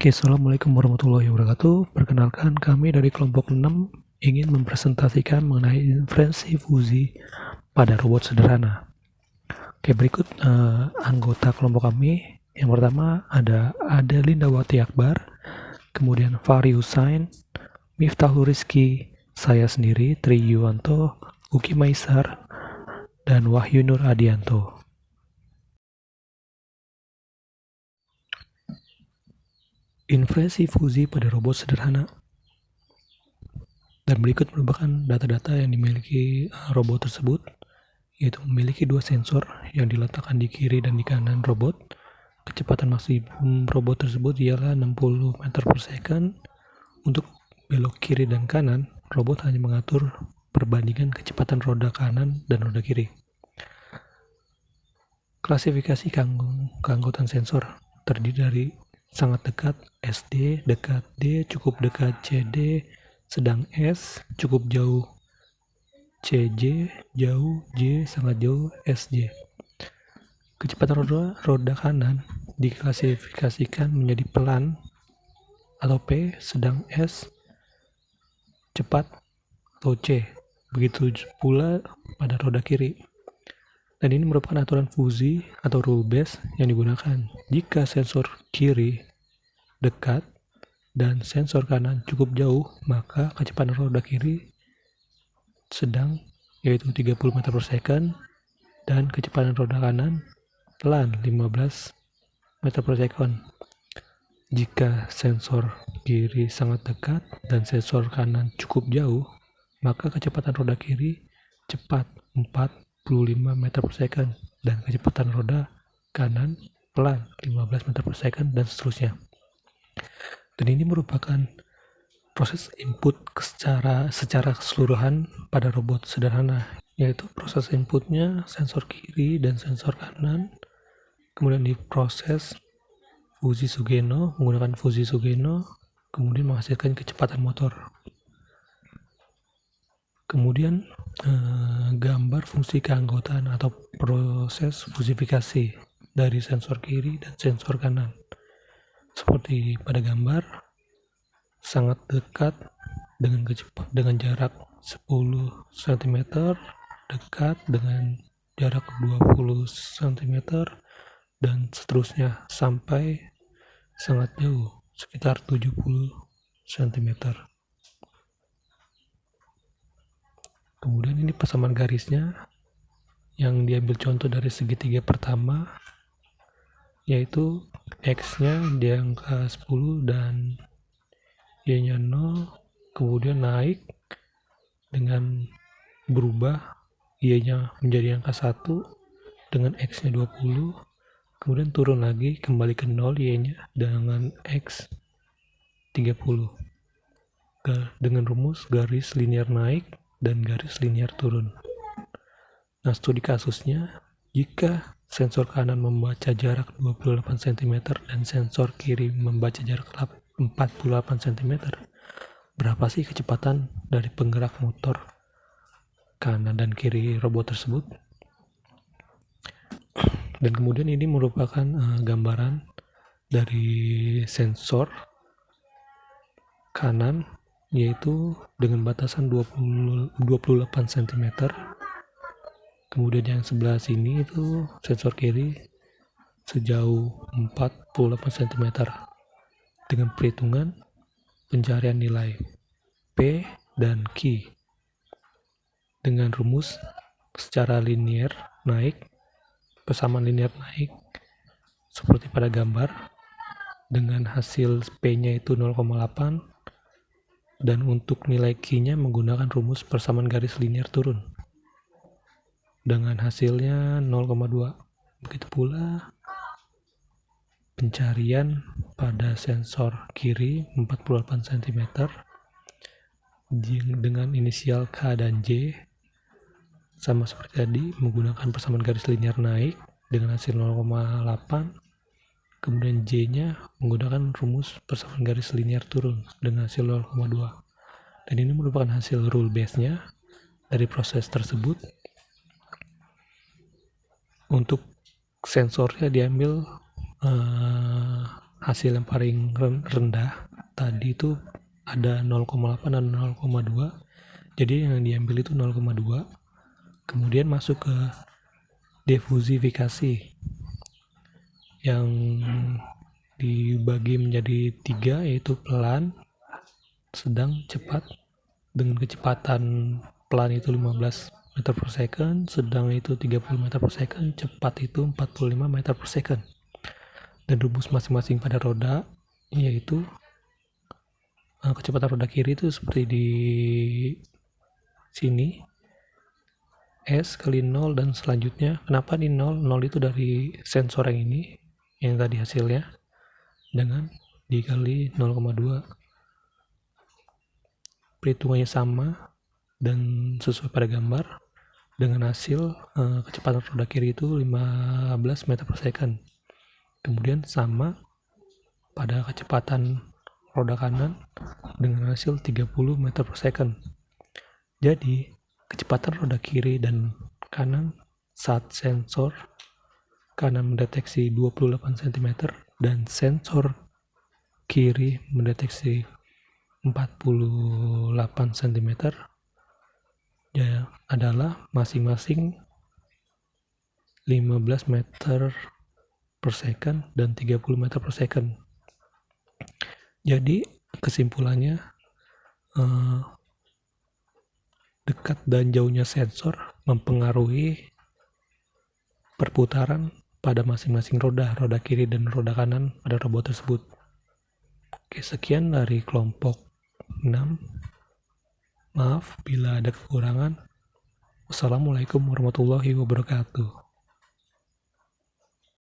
Oke, Assalamualaikum warahmatullahi wabarakatuh. Perkenalkan, kami dari kelompok 6 ingin mempresentasikan mengenai inferensi fusi pada robot sederhana. Oke, berikut anggota kelompok kami. Yang pertama ada Adelinda Wati Akbar, kemudian Fahri Husain, Miftahul Rizki, saya sendiri, Tri Yuwanto, Uki Maisar, dan Wahyu Nur Adianto. Inferensi fusi pada robot sederhana. Dan berikut merupakan data-data yang dimiliki robot tersebut, yaitu memiliki 2 sensor yang diletakkan di kiri dan di kanan robot. Kecepatan maksimum robot tersebut ialah 60 meter per second. Untuk belok kiri dan kanan, robot hanya mengatur perbandingan kecepatan roda kanan dan roda kiri. Klasifikasi keanggotaan sensor terdiri dari sangat dekat SD, dekat D, cukup dekat CD, sedang S, cukup jauh CJ, jauh J, sangat jauh SJ. Kecepatan roda kanan diklasifikasikan menjadi pelan atau P, sedang S, cepat atau C. Begitu pula pada roda kiri. Dan ini merupakan aturan fusi atau rule base yang digunakan. Jika sensor kiri dekat dan sensor kanan cukup jauh, maka kecepatan roda kiri sedang, yaitu 30 meter per second, dan kecepatan roda kanan pelan 15 meter per second. Jika sensor kiri sangat dekat dan sensor kanan cukup jauh, maka kecepatan roda kiri cepat 45 meter per second dan kecepatan roda kanan pelan 15 meter per second, dan seterusnya. Dan ini merupakan proses input secara keseluruhan pada robot sederhana, yaitu proses inputnya sensor kiri dan sensor kanan, kemudian diproses fusi Sugeno menggunakan fusi Sugeno, kemudian menghasilkan kecepatan motor. Kemudian gambar fungsi keanggotaan atau proses fusifikasi dari sensor kiri dan sensor kanan. Seperti pada gambar, sangat dekat dengan jarak 10 cm, dekat dengan jarak 20 cm, dan seterusnya sampai sangat jauh sekitar 70 cm. Kemudian ini persamaan garisnya yang diambil contoh dari segitiga pertama, yaitu X-nya di angka 10 dan Y-nya 0, kemudian naik dengan berubah Y-nya menjadi angka 1 dengan X-nya 20, kemudian turun lagi kembali ke 0 Y-nya dengan X 30 dengan rumus garis linear naik dan garis linear turun. Nah, studi kasusnya, jika sensor kanan membaca jarak 28 cm dan sensor kiri membaca jarak 48 cm, berapa sih kecepatan dari penggerak motor kanan dan kiri robot tersebut? Dan kemudian ini merupakan gambaran dari sensor kanan, yaitu dengan batasan 28 cm. Kemudian yang sebelah sini itu sensor kiri sejauh 48 cm dengan perhitungan pencarian nilai P dan Q dengan rumus secara linear naik, persamaan linear naik seperti pada gambar, dengan hasil P-nya itu 0,8, dan untuk nilai Q-nya menggunakan rumus persamaan garis linear turun dengan hasilnya 0,2. Begitu pula pencarian pada sensor kiri 48 cm dengan inisial K dan J sama seperti tadi, menggunakan persamaan garis linear naik dengan hasil 0,8, kemudian J-nya menggunakan rumus persamaan garis linear turun dengan hasil 0,2. Dan ini merupakan hasil rule base-nya dari proses tersebut. Untuk sensornya diambil hasil yang paling rendah tadi itu ada 0,8 dan 0,2. Jadi yang diambil itu 0,2. Kemudian masuk ke difusifikasi yang dibagi menjadi 3, yaitu pelan, sedang, cepat. Dengan kecepatan pelan itu 15 meter per second, sedang itu 30 meter per second, cepat itu 45 meter per second. Dan rumus masing-masing pada roda yaitu kecepatan roda kiri itu seperti di sini, S kali 0, dan selanjutnya kenapa di 0? 0 itu dari sensor yang ini, yang tadi hasilnya, dengan dikali 0,2. Perhitungannya sama dan sesuai pada gambar, dengan hasil kecepatan roda kiri itu 15 meter per second. Kemudian sama pada kecepatan roda kanan dengan hasil 30 meter per second. Jadi kecepatan roda kiri dan kanan saat sensor kanan mendeteksi 28 cm dan sensor kiri mendeteksi 48 cm ya adalah masing-masing 15 meter per second dan 30 meter per second. Jadi kesimpulannya, dekat dan jauhnya sensor mempengaruhi perputaran pada masing-masing roda kiri dan roda kanan pada robot tersebut. Oke, sekian dari kelompok 6. Maaf bila ada kekurangan. Wassalamualaikum warahmatullahi wabarakatuh.